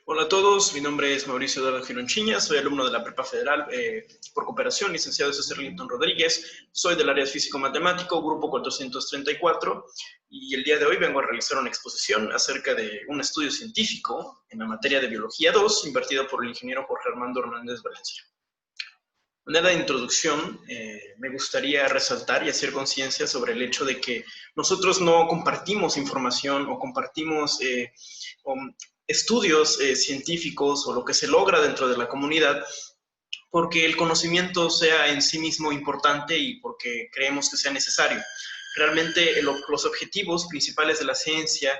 Hola a todos, mi nombre es Mauricio Eduardo Gironchiña, soy alumno de la Prepa Federal por cooperación, licenciado César Linton Rodríguez, soy del área de físico-matemático, grupo 434, y el día de hoy vengo a realizar una exposición acerca de un estudio científico en la materia de Biología 2, impartido por el ingeniero Jorge Armando Hernández Valencia. De manera de introducción, me gustaría resaltar y hacer conciencia sobre el hecho de que nosotros no compartimos información o compartimos estudios científicos o lo que se logra dentro de la comunidad porque el conocimiento sea en sí mismo importante y porque creemos que sea necesario. Realmente los objetivos principales de la ciencia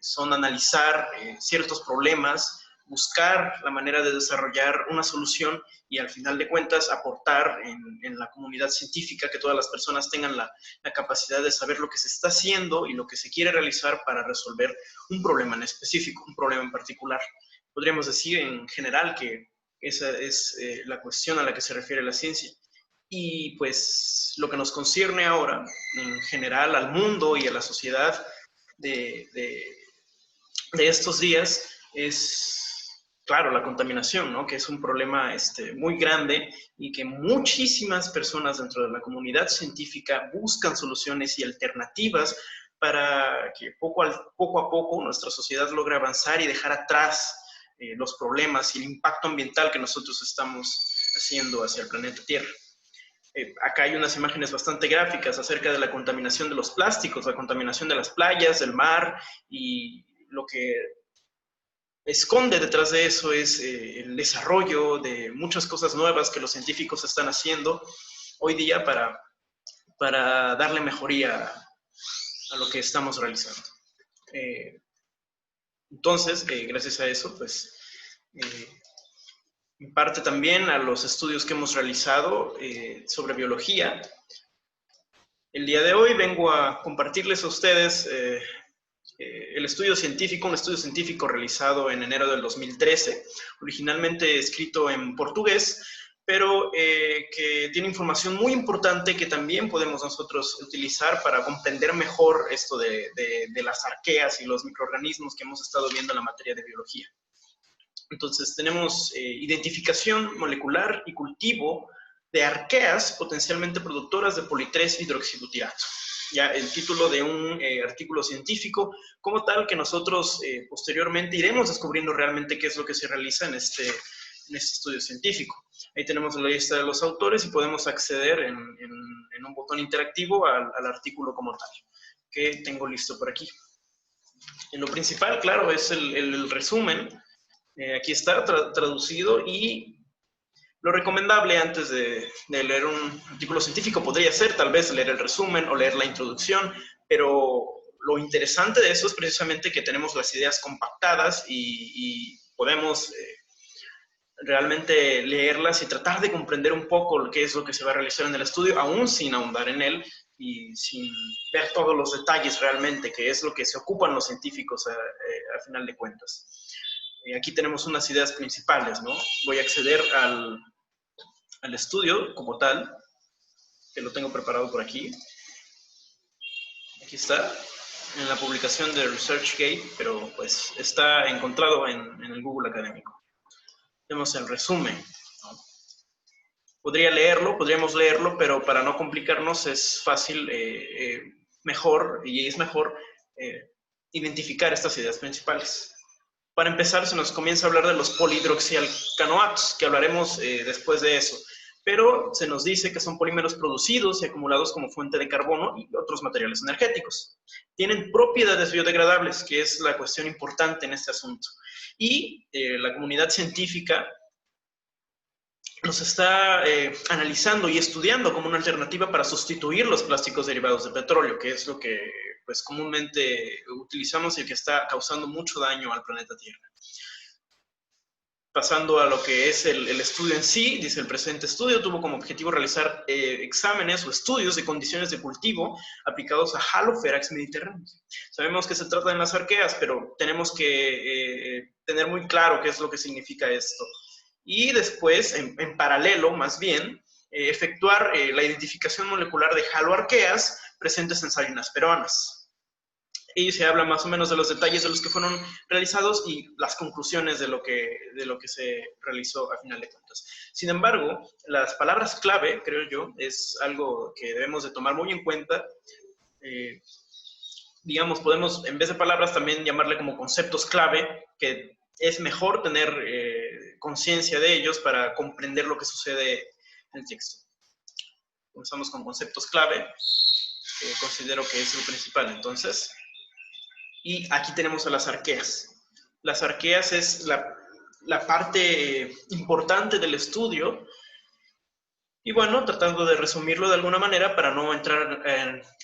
son analizar ciertos problemas, buscar la manera de desarrollar una solución y al final de cuentas aportar en la comunidad científica, que todas las personas tengan la capacidad de saber lo que se está haciendo y lo que se quiere realizar para resolver un problema en específico, un problema en particular. Podríamos decir en general que esa es la cuestión a la que se refiere la ciencia. Y pues lo que nos concierne ahora, en general, al mundo y a la sociedad de estos días, es, claro, la contaminación, ¿no? Que es un problema muy grande y que muchísimas personas dentro de la comunidad científica buscan soluciones y alternativas para que poco a poco nuestra sociedad logre avanzar y dejar atrás los problemas y el impacto ambiental que nosotros estamos haciendo hacia el planeta Tierra. Acá hay unas imágenes bastante gráficas acerca de la contaminación de los plásticos, la contaminación de las playas, del mar, y lo que esconde detrás de eso es el desarrollo de muchas cosas nuevas que los científicos están haciendo hoy día para darle mejoría a lo que estamos realizando. Entonces, gracias a eso, pues, en parte también a los estudios que hemos realizado sobre biología. El día de hoy vengo a compartirles a ustedes el estudio científico, un estudio científico realizado en enero del 2013, originalmente escrito en portugués, pero que tiene información muy importante que también podemos nosotros utilizar para comprender mejor esto de las arqueas y los microorganismos que hemos estado viendo en la materia de biología. Entonces tenemos identificación molecular y cultivo de arqueas potencialmente productoras de poli-3-hidroxibutirato. Ya el título de un artículo científico como tal que nosotros posteriormente iremos descubriendo realmente qué es lo que se realiza en este estudio científico. Ahí tenemos la lista de los autores y podemos acceder en un botón interactivo al artículo como tal, que tengo listo por aquí. En lo principal, claro, es el resumen. Aquí está traducido y lo recomendable antes de leer un artículo científico podría ser tal vez leer el resumen o leer la introducción, pero lo interesante de eso es precisamente que tenemos las ideas compactadas y podemos realmente leerlas y tratar de comprender un poco qué es lo que se va a realizar en el estudio, aún sin ahondar en él y sin ver todos los detalles realmente, que es lo que se ocupan los científicos a final de cuentas. Aquí tenemos unas ideas principales, ¿no? Voy a acceder al estudio como tal, que lo tengo preparado por aquí. Aquí está, en la publicación de ResearchGate, pero pues está encontrado en el Google académico. Tenemos el resumen, ¿no? Podríamos leerlo, pero para no complicarnos es fácil, mejor identificar estas ideas principales. Para empezar, se nos comienza a hablar de los polihidroxialcanoatos, que hablaremos después de eso. Pero se nos dice que son polímeros producidos y acumulados como fuente de carbono y otros materiales energéticos. Tienen propiedades biodegradables, que es la cuestión importante en este asunto. Y la comunidad científica los está analizando y estudiando como una alternativa para sustituir los plásticos derivados de petróleo, que es lo que pues, comúnmente utilizamos y que está causando mucho daño al planeta Tierra. Pasando a lo que es el estudio en sí, dice el presente estudio tuvo como objetivo realizar exámenes o estudios de condiciones de cultivo aplicados a Haloferax mediterráneo. Sabemos que se trata de las arqueas, pero tenemos que tener muy claro qué es lo que significa esto. Y después, en paralelo más bien, efectuar la identificación molecular de haloarqueas presentes en salinas peruanas. Y se habla más o menos de los detalles de los que fueron realizados y las conclusiones de lo que se realizó a final de cuentas. Sin embargo, las palabras clave, creo yo, es algo que debemos de tomar muy en cuenta. Digamos, podemos, en vez de palabras, también llamarle como conceptos clave, que es mejor tener conciencia de ellos para comprender lo que sucede en el texto. Comenzamos con conceptos clave, que considero que es lo principal, entonces. Y aquí tenemos a las arqueas. Las arqueas es la parte importante del estudio. Y bueno, tratando de resumirlo de alguna manera para no entrar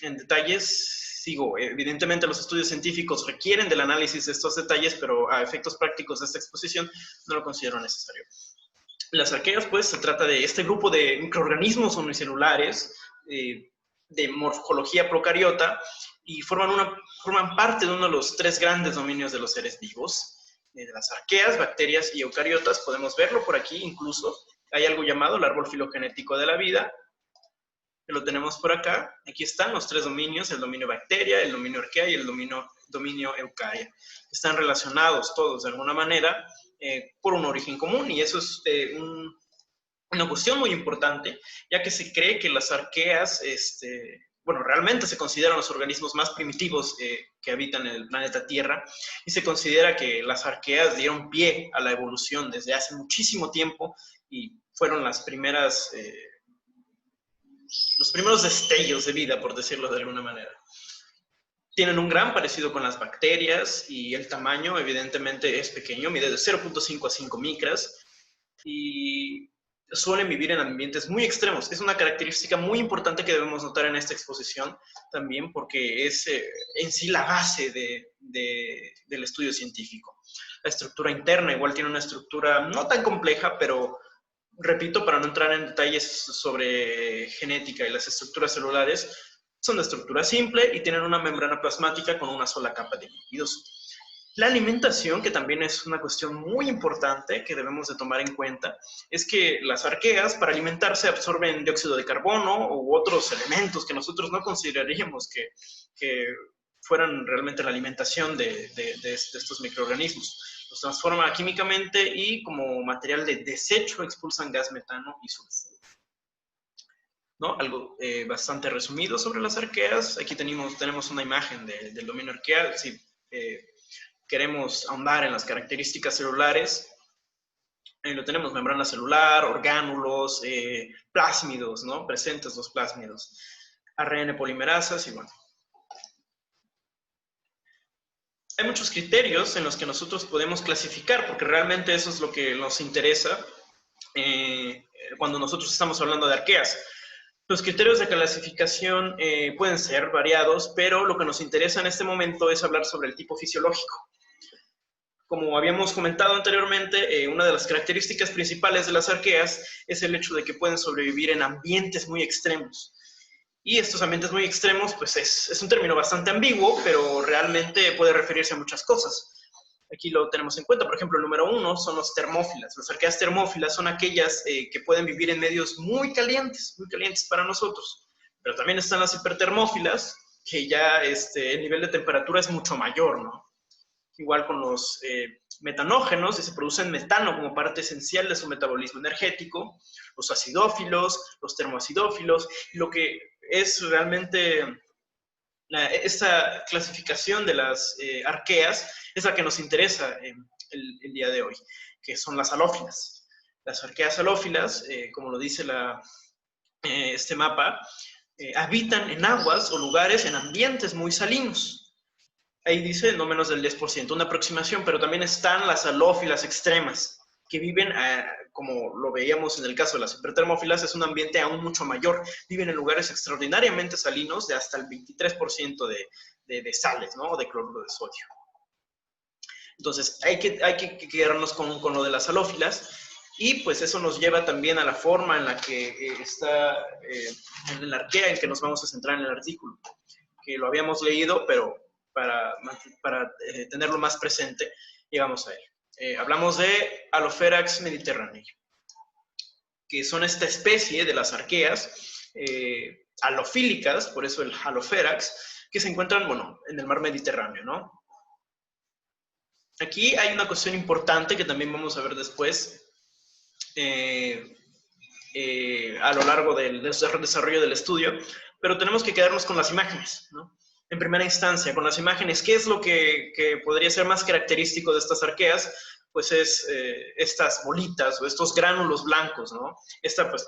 en detalles, sigo, evidentemente los estudios científicos requieren del análisis de estos detalles, pero a efectos prácticos de esta exposición no lo considero necesario. Las arqueas, pues, se trata de este grupo de microorganismos unicelulares de morfología procariota y forman parte de uno de los tres grandes dominios de los seres vivos, de las arqueas, bacterias y eucariotas. Podemos verlo por aquí incluso. Hay algo llamado el árbol filogenético de la vida, que lo tenemos por acá. Aquí están los tres dominios, el dominio bacteria, el dominio arquea y el dominio eucaria. Están relacionados todos de alguna manera por un origen común, y eso es una cuestión muy importante, ya que se cree que las arqueas, bueno, realmente se consideran los organismos más primitivos que habitan en el planeta Tierra, y se considera que las arqueas dieron pie a la evolución desde hace muchísimo tiempo y fueron los primeros destellos de vida, por decirlo de alguna manera. Tienen un gran parecido con las bacterias y el tamaño evidentemente es pequeño, mide de 0.5 a 5 micras y suelen vivir en ambientes muy extremos. Es una característica muy importante que debemos notar en esta exposición también, porque es en sí la base del estudio científico. La estructura interna igual tiene una estructura no tan compleja, pero repito, para no entrar en detalles sobre genética y las estructuras celulares, son de estructura simple y tienen una membrana plasmática con una sola capa de lípidos. La alimentación, que también es una cuestión muy importante que debemos de tomar en cuenta, es que las arqueas para alimentarse absorben dióxido de carbono u otros elementos que nosotros no consideraríamos que fueran realmente la alimentación de estos microorganismos. Los transforman químicamente y como material de desecho expulsan gas metano y sulfuro. ¿No? Algo bastante resumido sobre las arqueas. Aquí tenemos una imagen del dominio arqueal. Si queremos ahondar en las características celulares, lo tenemos: membrana celular, orgánulos, plásmidos, ¿no? Presentes los plásmidos, ARN polimerasas y bueno. Hay muchos criterios en los que nosotros podemos clasificar, porque realmente eso es lo que nos interesa cuando nosotros estamos hablando de arqueas. Los criterios de clasificación pueden ser variados, pero lo que nos interesa en este momento es hablar sobre el tipo fisiológico. Como habíamos comentado anteriormente, una de las características principales de las arqueas es el hecho de que pueden sobrevivir en ambientes muy extremos. Y estos ambientes muy extremos, pues es un término bastante ambiguo, pero realmente puede referirse a muchas cosas. Aquí lo tenemos en cuenta. Por ejemplo, el número 1 son los termófilas. Las arqueas termófilas son aquellas que pueden vivir en medios muy calientes para nosotros. Pero también están las hipertermófilas, que ya el nivel de temperatura es mucho mayor, ¿no? Igual con los metanógenos, y se producen metano como parte esencial de su metabolismo energético. Los acidófilos, los termoacidófilos, lo que es realmente esta clasificación de las arqueas es la que nos interesa el día de hoy, que son las halófilas. Las arqueas halófilas, como lo dice este mapa, habitan en aguas o lugares en ambientes muy salinos. Ahí dice no menos del 10%, una aproximación, pero también están las halófilas extremas, que viven, como lo veíamos en el caso de las hipertermófilas, es un ambiente aún mucho mayor. Viven en lugares extraordinariamente salinos de hasta el 23% de sales, ¿no? O de cloruro de sodio. Entonces, hay que quedarnos con lo de las halófilas, y pues eso nos lleva también a la forma en la que está en la arquea en que nos vamos a centrar en el artículo, que lo habíamos leído, pero para tenerlo más presente, llegamos a él. Hablamos de Halopherax mediterranei, que son esta especie de las arqueas halofílicas, por eso el Halopherax, que se encuentran, bueno, en el mar Mediterráneo, ¿no? Aquí hay una cuestión importante que también vamos a ver después a lo largo del desarrollo del estudio, pero tenemos que quedarnos con las imágenes, ¿no? En primera instancia, con las imágenes, ¿qué es lo que podría ser más característico de estas arqueas? Pues es estas bolitas o estos gránulos blancos, ¿no? Esta, pues,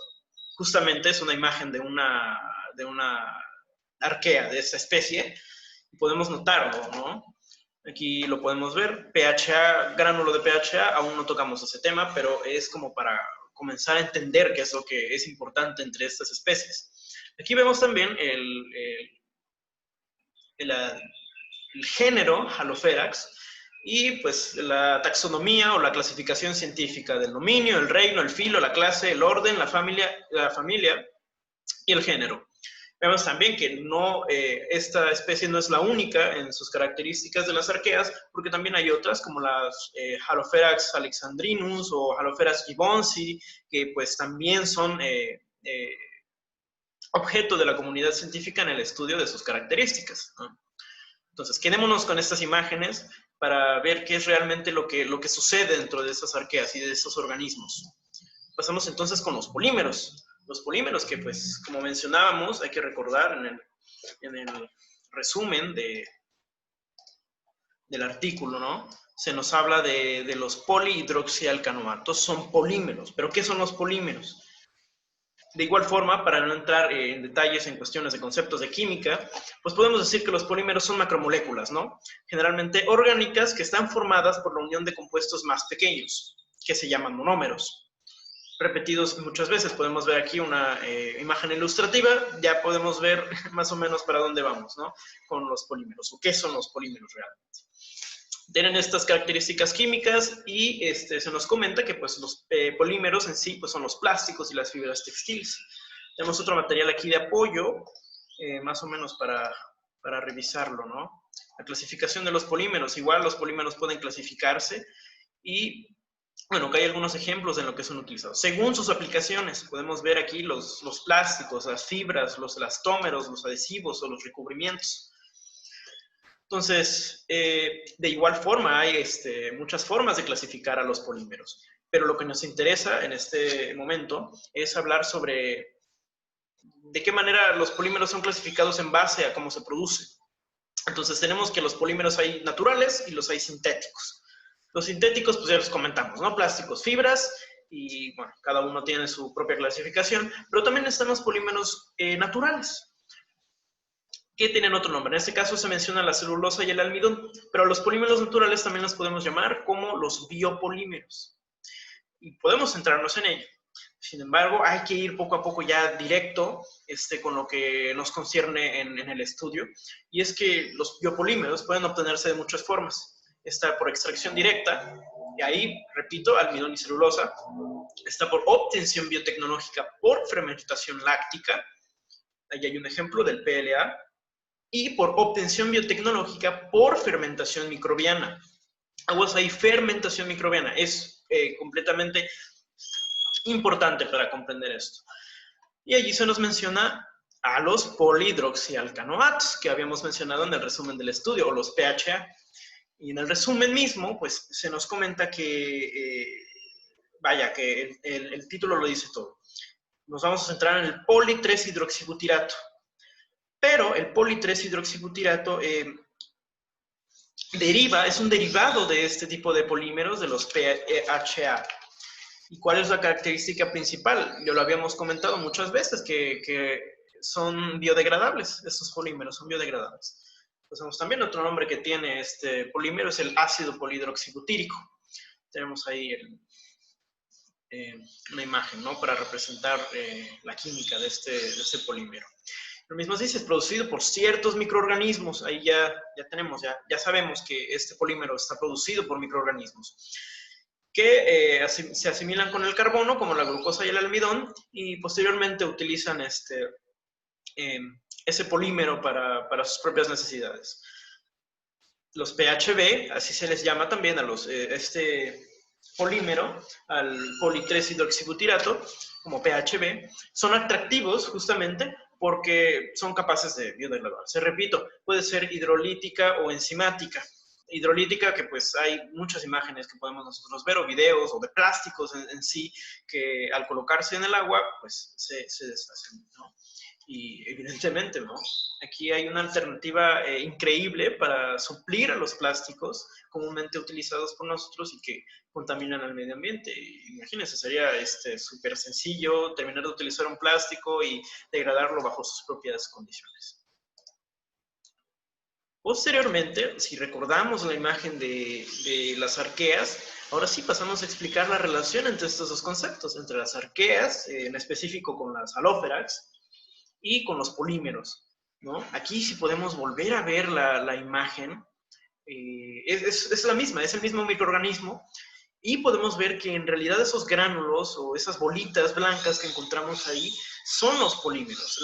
justamente es una imagen de una arquea de esta especie, y podemos notarlo, ¿no? Aquí lo podemos ver, PHA, gránulo de PHA, aún no tocamos ese tema, pero es como para comenzar a entender qué es lo que es importante entre estas especies. Aquí vemos también el género Halopherax y pues la taxonomía o la clasificación científica del dominio, el reino, el filo, la clase, el orden, la familia y el género. Vemos también que no, esta especie no es la única en sus características de las arqueas, porque también hay otras como las Halopherax alexandrinus o Halopherax gibbonsi, que pues también son objeto de la comunidad científica en el estudio de sus características, ¿no? Entonces, quedémonos con estas imágenes para ver qué es realmente lo que sucede dentro de esas arqueas y de esos organismos. Pasamos entonces con los polímeros. Los polímeros que, pues, como mencionábamos, hay que recordar en el resumen del artículo, ¿no? Se nos habla de los polihidroxialcanoatos, son polímeros. ¿Pero qué son los polímeros? De igual forma, para no entrar en detalles en cuestiones de conceptos de química, pues podemos decir que los polímeros son macromoléculas, ¿no? Generalmente orgánicas que están formadas por la unión de compuestos más pequeños, que se llaman monómeros. Repetidos muchas veces, podemos ver aquí una imagen ilustrativa, ya podemos ver más o menos para dónde vamos, ¿no? Con los polímeros, o qué son los polímeros realmente. Tienen estas características químicas y se nos comenta que pues, los polímeros en sí pues, son los plásticos y las fibras textiles. Tenemos otro material aquí de apoyo, más o menos para revisarlo, ¿no? La clasificación de los polímeros. Igual los polímeros pueden clasificarse y, bueno, que hay algunos ejemplos en lo que son utilizados. Según sus aplicaciones, podemos ver aquí los plásticos, las fibras, los elastómeros, los adhesivos o los recubrimientos. Entonces, de igual forma, hay muchas formas de clasificar a los polímeros, pero lo que nos interesa en este momento es hablar sobre de qué manera los polímeros son clasificados en base a cómo se producen. Entonces, tenemos que los polímeros hay naturales y los hay sintéticos. Los sintéticos, pues ya los comentamos, ¿no? Plásticos, fibras, y bueno, cada uno tiene su propia clasificación, pero también están los polímeros naturales, que tienen otro nombre. En este caso se menciona la celulosa y el almidón, pero los polímeros naturales también los podemos llamar como los biopolímeros. Y podemos centrarnos en ello. Sin embargo, hay que ir poco a poco ya directo con lo que nos concierne en el estudio. Y es que los biopolímeros pueden obtenerse de muchas formas. Está por extracción directa, y ahí, repito, almidón y celulosa. Está por obtención biotecnológica por fermentación láctica. Ahí hay un ejemplo del PLA. Y por obtención biotecnológica por fermentación microbiana. Aguas ahí, fermentación microbiana. Es completamente importante para comprender esto. Y allí se nos menciona a los polihidroxialcanoatos, que habíamos mencionado en el resumen del estudio, o los PHA. Y en el resumen mismo, pues se nos comenta que, vaya, que el título lo dice todo. Nos vamos a centrar en el poli-3-hidroxibutirato. Pero el poli-3-hidroxibutirato es un derivado de este tipo de polímeros, de los PHA. ¿Y cuál es la característica principal? Ya lo habíamos comentado muchas veces, que son biodegradables, estos polímeros son biodegradables. Entonces, también otro nombre que tiene este polímero es el ácido polihidroxibutírico. Tenemos ahí una imagen, ¿no? Para representar la química de este polímero. Lo mismo se dice, es producido por ciertos microorganismos. Ahí ya sabemos que este polímero está producido por microorganismos que se asimilan con el carbono, como la glucosa y el almidón, y posteriormente utilizan ese polímero para sus propias necesidades. Los PHB, así se les llama también a este polímero, al poli-3-hidroxibutirato, como PHB, son atractivos justamente porque son capaces de biodegradarse. Repito, puede ser hidrolítica o enzimática. Hidrolítica, que pues hay muchas imágenes que podemos nosotros ver, o videos, o de plásticos en sí, que al colocarse en el agua, pues se deshacen, ¿no? Y evidentemente, ¿no? Aquí hay una alternativa increíble para suplir a los plásticos comúnmente utilizados por nosotros y que contaminan al medio ambiente. Imagínense, sería súper sencillo terminar de utilizar un plástico y degradarlo bajo sus propias condiciones. Posteriormente, si recordamos la imagen de las arqueas, ahora sí pasamos a explicar la relación entre estos dos conceptos, entre las arqueas, en específico con las halóferax, y con los polímeros, ¿no? Aquí sí podemos volver a ver la imagen, es la misma, es el mismo microorganismo, y podemos ver que en realidad esos gránulos o esas bolitas blancas que encontramos ahí son los polímeros.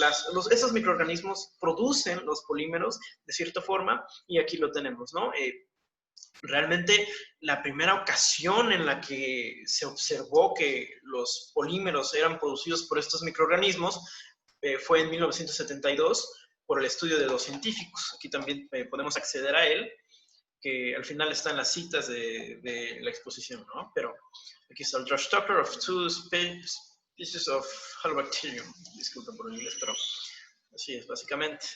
Esos microorganismos producen los polímeros de cierta forma, y aquí lo tenemos, ¿no? Realmente la primera ocasión en la que se observó que los polímeros eran producidos por estos microorganismos fue en 1972 por el estudio de dos científicos. Aquí también podemos acceder a él, que al final está en las citas de la exposición, ¿no? Pero aquí está el Josh Tucker of two species of Halobacterium. Disculpa por el inglés, pero así es, básicamente.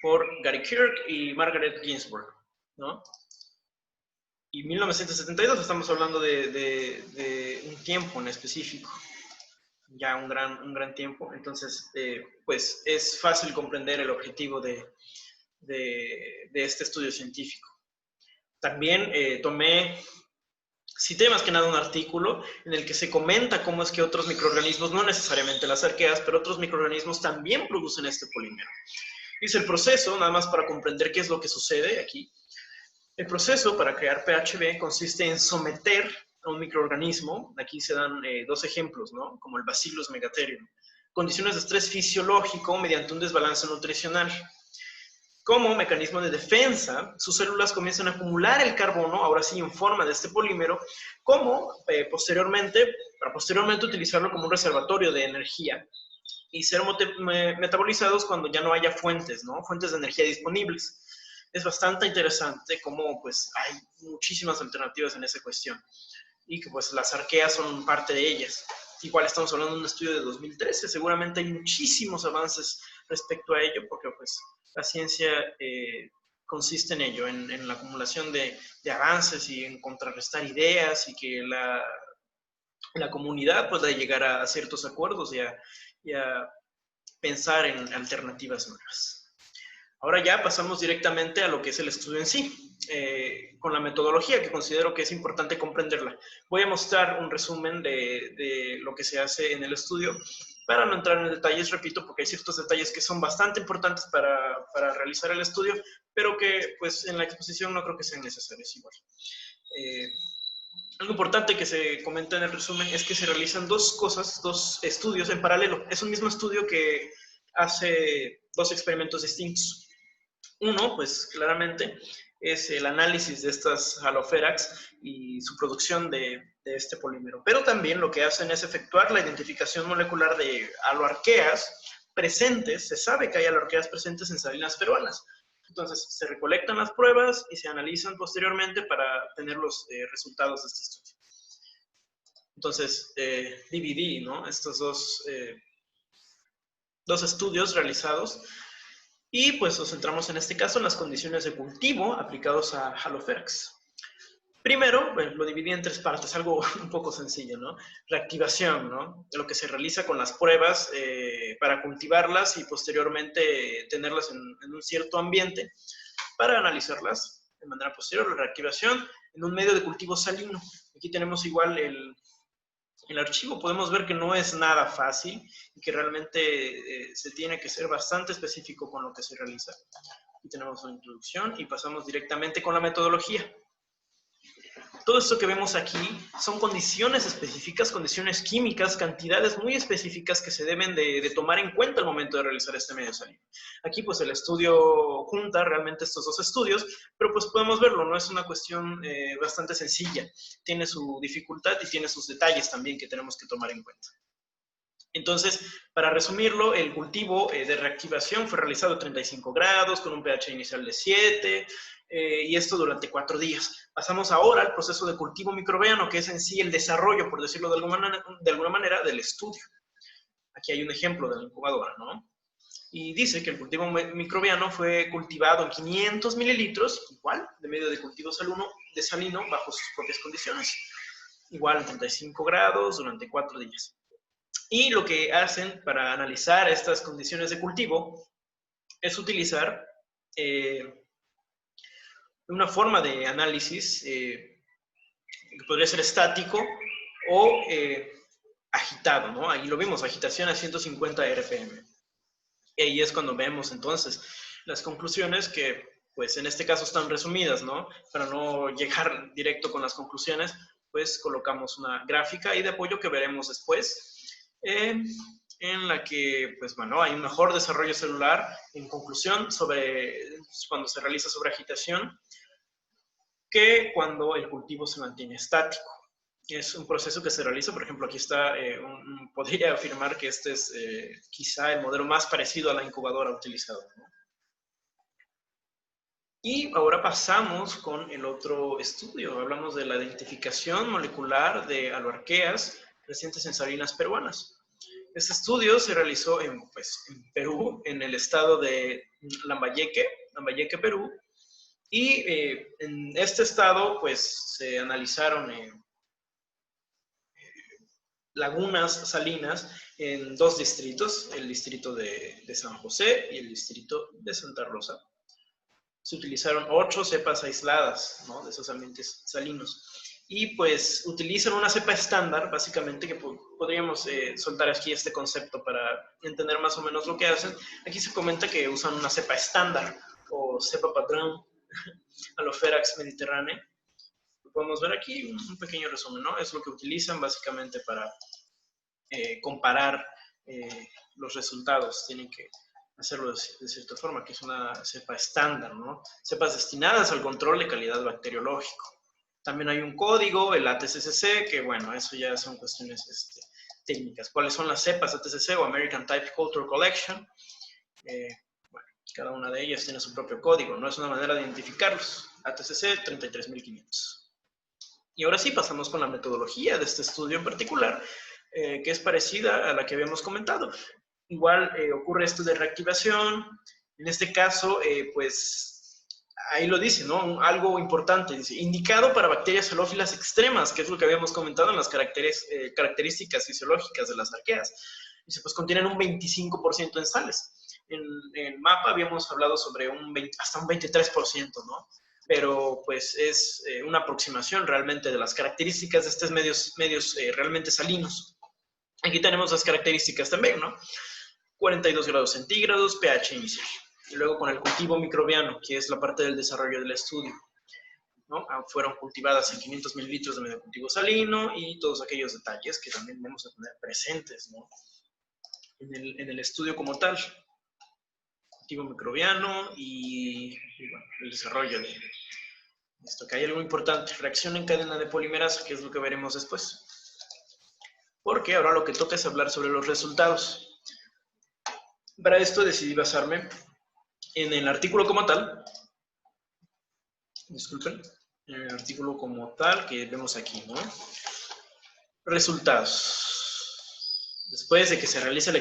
Por Gary Kirk y Margaret Ginsburg, ¿no? Y 1972 estamos hablando de un tiempo en específico. Ya un gran tiempo, entonces pues es fácil comprender el objetivo de este estudio científico. También cité más que nada un artículo en el que se comenta cómo es que otros microorganismos, no necesariamente las arqueas, pero otros microorganismos también producen este polímero. Dice el proceso, nada más para comprender qué es lo que sucede aquí. El proceso para crear PHB consiste en someter a un microorganismo, aquí se dan dos ejemplos, ¿no? Como el Bacillus megatherium, condiciones de estrés fisiológico mediante un desbalance nutricional. Como mecanismo de defensa, sus células comienzan a acumular el carbono, ahora sí en forma de este polímero, como para posteriormente utilizarlo como un reservatorio de energía y ser metabolizados cuando ya no haya fuentes, ¿no? Fuentes de energía disponibles. Es bastante interesante cómo pues hay muchísimas alternativas en esa cuestión y que pues las arqueas son parte de ellas. Igual estamos hablando de un estudio de 2013, seguramente hay muchísimos avances respecto a ello porque pues la ciencia consiste en ello, en la acumulación de avances y en contrarrestar ideas y que la comunidad pueda llegar a ciertos acuerdos y a pensar en alternativas nuevas. Ahora ya pasamos directamente a lo que es el estudio en sí, con la metodología que considero que es importante comprenderla. Voy a mostrar un resumen de lo que se hace en el estudio para no entrar en detalles, repito, porque hay ciertos detalles que son bastante importantes para realizar el estudio, pero que pues en la exposición no creo que sean necesarios igual. Algo importante que se comenta en el resumen es que se realizan dos estudios en paralelo. Es un mismo estudio que hace dos experimentos distintos. Uno, pues claramente, es el análisis de estas halóferax y su producción de este polímero. Pero también lo que hacen es efectuar la identificación molecular de haloarqueas presentes. Se sabe que hay haloarqueas presentes en salinas peruanas. Entonces, se recolectan las pruebas y se analizan posteriormente para tener los resultados de este estudio. Entonces, dividí, ¿no? Estos dos estudios realizados. Y pues nos centramos en este caso en las condiciones de cultivo aplicados a halóferax. Primero, bueno, lo dividí en tres partes, algo un poco sencillo, ¿no? Reactivación, ¿no? Lo que se realiza con las pruebas para cultivarlas y posteriormente tenerlas en un cierto ambiente para analizarlas de manera posterior. La reactivación en un medio de cultivo salino. Aquí tenemos igual el archivo. Podemos ver que no es nada fácil y que realmente se tiene que ser bastante específico con lo que se realiza. Aquí tenemos una introducción y pasamos directamente con la metodología. Todo esto que vemos aquí son condiciones específicas, condiciones químicas, cantidades muy específicas que se deben de tomar en cuenta al momento de realizar este medio salino. Aquí pues el estudio junta realmente estos dos estudios, pero pues podemos verlo, no es una cuestión bastante sencilla. Tiene su dificultad y tiene sus detalles también que tenemos que tomar en cuenta. Entonces, para resumirlo, el cultivo de reactivación fue realizado a 35 grados, con un pH inicial de 7, y esto durante 4 días. Pasamos ahora al proceso de cultivo microbiano, que es en sí el desarrollo, por decirlo de alguna manera, del estudio. Aquí hay un ejemplo de la incubadora, ¿no? Y dice que el cultivo microbiano fue cultivado en 500 mililitros, igual, de medio de cultivo salino, bajo sus propias condiciones. Igual a 35 grados durante 4 días. Y lo que hacen para analizar estas condiciones de cultivo es utilizar una forma de análisis que podría ser estático o agitado, ¿no? Ahí lo vimos, agitación a 150 RPM. Y ahí es cuando vemos entonces las conclusiones que, pues en este caso están resumidas, ¿no? Para no llegar directo con las conclusiones, pues colocamos una gráfica y de apoyo que veremos después, en la que, pues bueno, hay un mejor desarrollo celular, en conclusión, cuando se realiza sobreagitación, que cuando el cultivo se mantiene estático. Es un proceso que se realiza, por ejemplo, aquí está, podría afirmar que este es quizá el modelo más parecido a la incubadora utilizada, ¿no? Y ahora pasamos con el otro estudio. Hablamos de la identificación molecular de aloarqueas presentes en salinas peruanas. Este estudio se realizó en Perú, en el estado de Lambayeque, Perú, y en este estado pues se analizaron lagunas salinas en 2 distritos, el distrito de San José y el distrito de Santa Rosa. Se utilizaron 8 cepas aisladas, ¿no?, de esos ambientes salinos. Y pues utilizan una cepa estándar, básicamente, que podríamos soltar aquí este concepto para entender más o menos lo que hacen. Aquí se comenta que usan una cepa estándar o cepa patrón, Alopherax mediterranea. Lo podemos ver aquí, un pequeño resumen, ¿no? Es lo que utilizan básicamente para comparar los resultados. Tienen que hacerlo de cierta forma, que es una cepa estándar, ¿no? Cepas destinadas al control de calidad bacteriológico. También hay un código, el ATCC, que bueno, eso ya son cuestiones técnicas. ¿Cuáles son las cepas ATCC o American Type Culture Collection? Bueno, cada una de ellas tiene su propio código, no es una manera de identificarlos. ATCC 33500. Y ahora sí, pasamos con la metodología de este estudio en particular, que es parecida a la que habíamos comentado. Igual ocurre esto de reactivación. En este caso, pues ahí lo dice, ¿no? Algo importante, dice, indicado para bacterias halófilas extremas, que es lo que habíamos comentado en las características fisiológicas de las arqueas. Dice, pues contienen un 25% en sales. En el mapa habíamos hablado sobre hasta un 23%, ¿no? Pero pues es una aproximación realmente de las características de estos medios realmente salinos. Aquí tenemos las características también, ¿no? 42 grados centígrados, pH inicial. Y luego con el cultivo microbiano, que es la parte del desarrollo del estudio, ¿no? Fueron cultivadas en 500 mililitros de medio cultivo salino y todos aquellos detalles que también vamos a tener presentes, ¿no?, en el estudio como tal. Cultivo microbiano y bueno, el desarrollo de esto. Que hay algo importante, reacción en cadena de polimerasa, que es lo que veremos después. Porque ahora lo que toca es hablar sobre los resultados. Para esto decidí basarme en el artículo como tal. Disculpen. En el artículo como tal que vemos aquí, ¿no? Resultados. Después de que se realiza la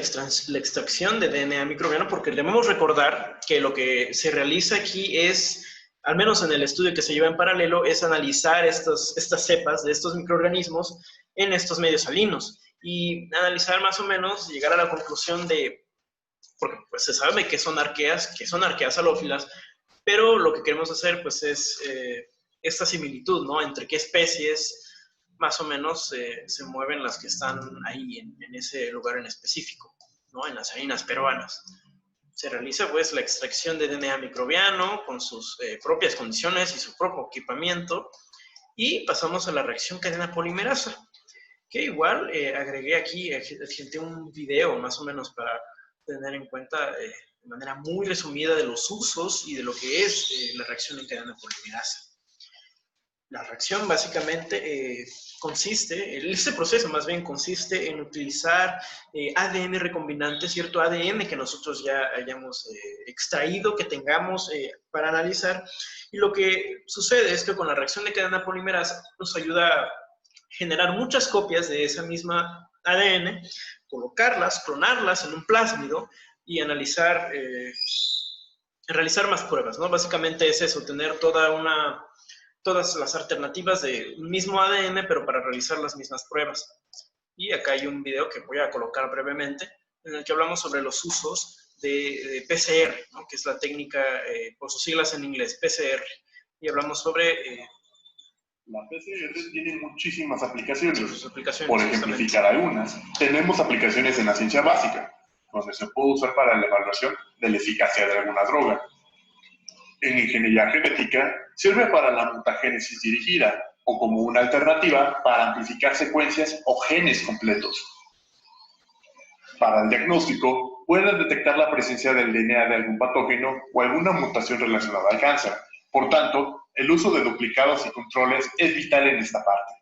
extracción de DNA microbiano, porque debemos recordar que lo que se realiza aquí es, al menos en el estudio que se lleva en paralelo, es analizar estas cepas de estos microorganismos en estos medios salinos y analizar más o menos, llegar a la conclusión de, porque pues se sabe que son arqueas halófilas, pero lo que queremos hacer pues es esta similitud, ¿no?, entre qué especies más o menos se mueven las que están ahí en ese lugar en específico, ¿no?, en las salinas peruanas. Se realiza pues la extracción de DNA microbiano con sus propias condiciones y su propio equipamiento, y pasamos a la reacción cadena polimerasa, que igual agregué aquí, gente, un video más o menos para tener en cuenta de manera muy resumida de los usos y de lo que es la reacción en cadena polimerasa. La reacción básicamente este proceso más bien consiste en utilizar ADN recombinante, cierto ADN que nosotros ya hayamos extraído, que tengamos para analizar. Y lo que sucede es que con la reacción de cadena polimerasa nos ayuda a generar muchas copias de esa misma ADN, colocarlas, clonarlas en un plásmido y analizar, realizar más pruebas, ¿no? Básicamente es eso, tener todas las alternativas de un mismo ADN, pero para realizar las mismas pruebas. Y acá hay un video que voy a colocar brevemente, en el que hablamos sobre los usos de PCR, ¿no? Que es la técnica, por sus siglas en inglés, PCR. Y hablamos sobre... La PCR tiene muchísimas aplicaciones. Por ejemplificar algunas, tenemos aplicaciones en la ciencia básica, donde se puede usar para la evaluación de la eficacia de alguna droga. En ingeniería genética, sirve para la mutagénesis dirigida o como una alternativa para amplificar secuencias o genes completos. Para el diagnóstico, pueden detectar la presencia del DNA de algún patógeno o alguna mutación relacionada al cáncer. Por tanto, el uso de duplicados y controles es vital en esta parte.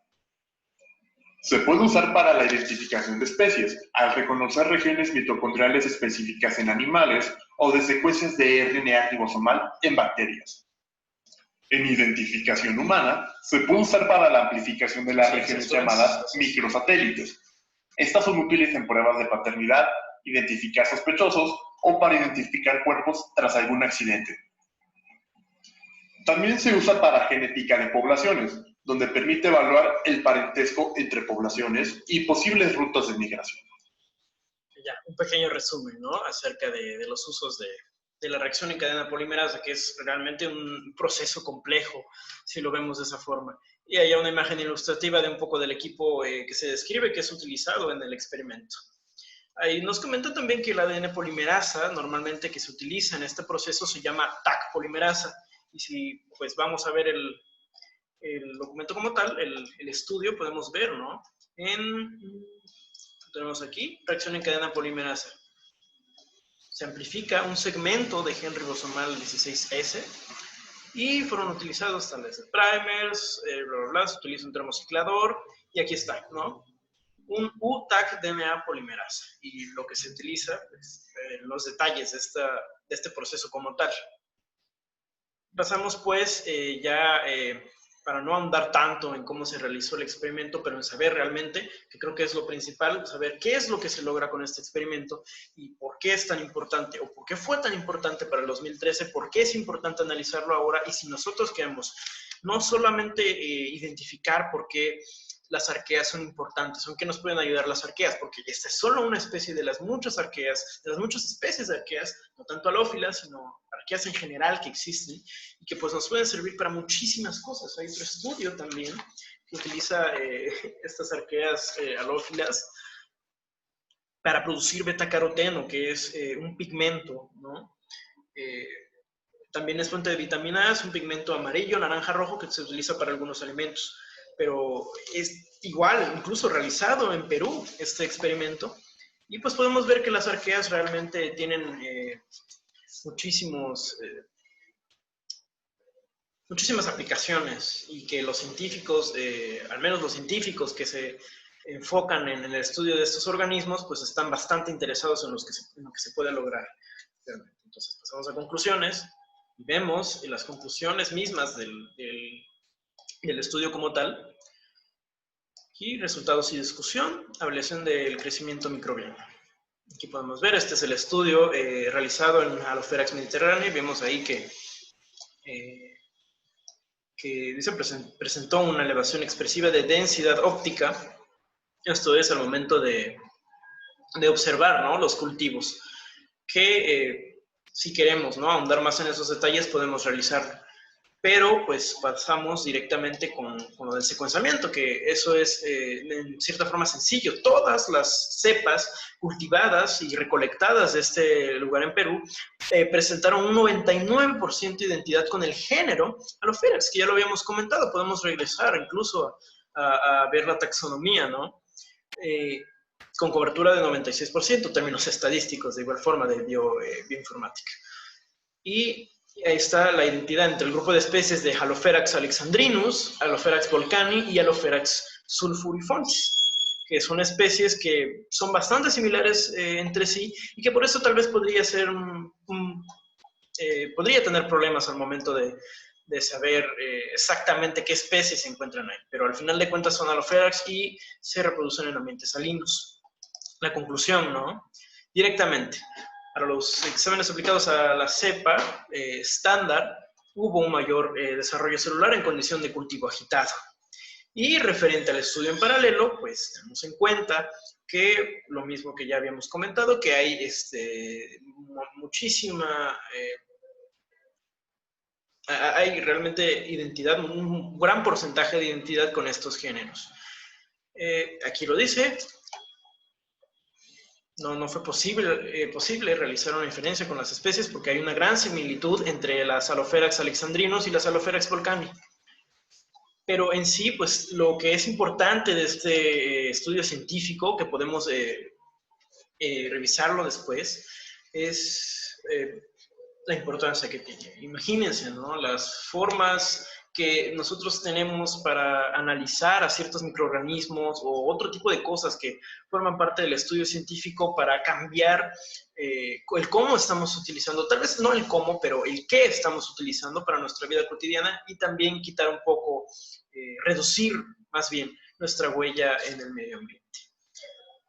Se puede usar para la identificación de especies, al reconocer regiones mitocondriales específicas en animales o de secuencias de RNA ribosomal en bacterias. En identificación humana, se puede usar para la amplificación de las regiones llamadas microsatélites. Estas son útiles en pruebas de paternidad, identificar sospechosos o para identificar cuerpos tras algún accidente. También se usa para genética de poblaciones, donde permite evaluar el parentesco entre poblaciones y posibles rutas de migración. Ya, un pequeño resumen, ¿no? Acerca de los usos de la reacción en cadena polimerasa, que es realmente un proceso complejo, si lo vemos de esa forma. Y hay una imagen ilustrativa de un poco del equipo que se describe que es utilizado en el experimento. Ahí nos comenta también que el ADN polimerasa, normalmente que se utiliza en este proceso, se llama Taq polimerasa. Y si pues vamos a ver el documento como tal, el estudio, podemos ver, ¿no? Tenemos aquí, reacción en cadena polimerasa. Se amplifica un segmento de gen ribosomal 16S y fueron utilizados tales primers, bla, bla, bla, se utiliza un termociclador y aquí está, ¿no? Un UTAC-DNA polimerasa y lo que se utiliza, pues, los detalles de este proceso como tal. Pasamos pues para no ahondar tanto en cómo se realizó el experimento, pero en saber realmente, que creo que es lo principal, saber qué es lo que se logra con este experimento y por qué es tan importante o por qué fue tan importante para el 2013, por qué es importante analizarlo ahora y si nosotros queremos no solamente identificar por qué las arqueas son importantes, ¿en qué nos pueden ayudar las arqueas? Porque esta es solo una especie de las muchas arqueas, de las muchas especies de arqueas, no tanto halófilas, sino arqueas en general que existen y que pues nos pueden servir para muchísimas cosas. Hay otro estudio también que utiliza estas arqueas halófilas para producir betacaroteno, que es un pigmento, ¿no? También es fuente de vitamina A, es un pigmento amarillo, naranja, rojo que se utiliza para algunos alimentos. Pero es igual, incluso realizado en Perú este experimento. Y pues podemos ver que las arqueas realmente tienen muchísimas aplicaciones y que los científicos, al menos los científicos que se enfocan en el estudio de estos organismos, pues están bastante interesados en lo que se puede lograr. Entonces pasamos a conclusiones y vemos las conclusiones mismas del estudio como tal. Aquí, resultados y discusión, evaluación del crecimiento microbiano. Aquí podemos ver, este es el estudio realizado en Halopherax mediterranea. Vemos ahí que dice, presentó una elevación expresiva de densidad óptica. Esto es al momento de observar, ¿no?, los cultivos. Que si queremos, ¿no?, ahondar más en esos detalles, podemos realizarlo. Pero pues pasamos directamente con lo del secuenciamiento, que eso es en cierta forma sencillo. Todas las cepas cultivadas y recolectadas de este lugar en Perú presentaron un 99% de identidad con el género Halopherax, que ya lo habíamos comentado. Podemos regresar incluso a ver la taxonomía, ¿no? Con cobertura de 96%, términos estadísticos, de igual forma de bioinformática. Y Ahí está la identidad entre el grupo de especies de Halopherax alexandrinus, Halopherax volcani y Halopherax sulfurifolis, que son especies que son bastante similares entre sí y que por eso tal vez podría ser podría tener problemas al momento de saber exactamente qué especies se encuentran ahí, pero al final de cuentas son Halopherax y se reproducen en ambientes salinos. La conclusión, ¿no? Directamente, para los exámenes aplicados a la cepa estándar, hubo un mayor desarrollo celular en condición de cultivo agitado. Y referente al estudio en paralelo, pues tenemos en cuenta que lo mismo que ya habíamos comentado, que hay muchísima, hay realmente identidad, un gran porcentaje de identidad con estos géneros. Aquí lo dice, no fue posible realizar una diferencia con las especies porque hay una gran similitud entre las Halopherax alexandrinus y las Halopherax volcani. Pero en sí, pues lo que es importante de este estudio científico, que podemos revisarlo después, es la importancia que tiene. Imagínense, ¿no? Las formas que nosotros tenemos para analizar a ciertos microorganismos o otro tipo de cosas que forman parte del estudio científico para cambiar el cómo estamos utilizando, tal vez no el cómo, pero el qué estamos utilizando para nuestra vida cotidiana y también quitar un poco, reducir más bien nuestra huella en el medio ambiente.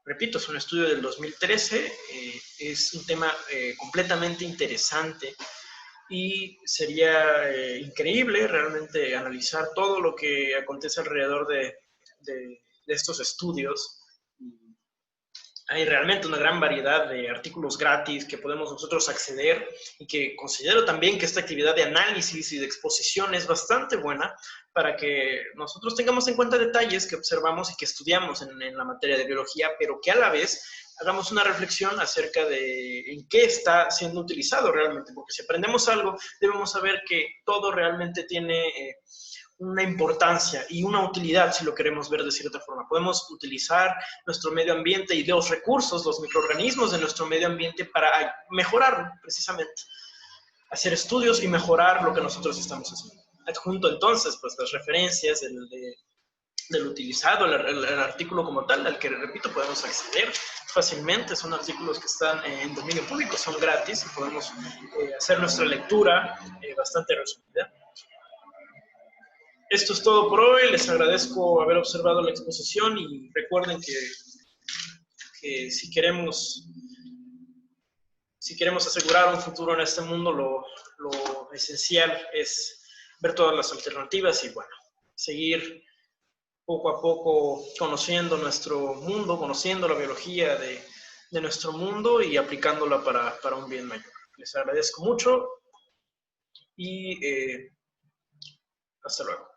Repito, es un estudio del 2013, es un tema completamente interesante y sería increíble realmente analizar todo lo que acontece alrededor de estos estudios. Hay realmente una gran variedad de artículos gratis que podemos nosotros acceder y que considero también que esta actividad de análisis y de exposición es bastante buena para que nosotros tengamos en cuenta detalles que observamos y que estudiamos en la materia de biología, pero que a la vez hagamos una reflexión acerca de en qué está siendo utilizado realmente, porque si aprendemos algo, debemos saber que todo realmente tiene una importancia y una utilidad, si lo queremos ver de cierta forma. Podemos utilizar nuestro medio ambiente y los recursos, los microorganismos de nuestro medio ambiente para mejorarlo, precisamente. Hacer estudios y mejorar lo que nosotros estamos haciendo. Adjunto entonces, pues las referencias del utilizado, el artículo como tal, al que, repito, podemos acceder fácilmente. Son artículos que están en dominio público, son gratis y podemos hacer nuestra lectura bastante resumida. Esto es todo por hoy, les agradezco haber observado la exposición y recuerden que si queremos asegurar un futuro en este mundo, lo esencial es ver todas las alternativas y, bueno, seguir poco a poco conociendo nuestro mundo, conociendo la biología de nuestro mundo y aplicándola para un bien mayor. Les agradezco mucho y hasta luego.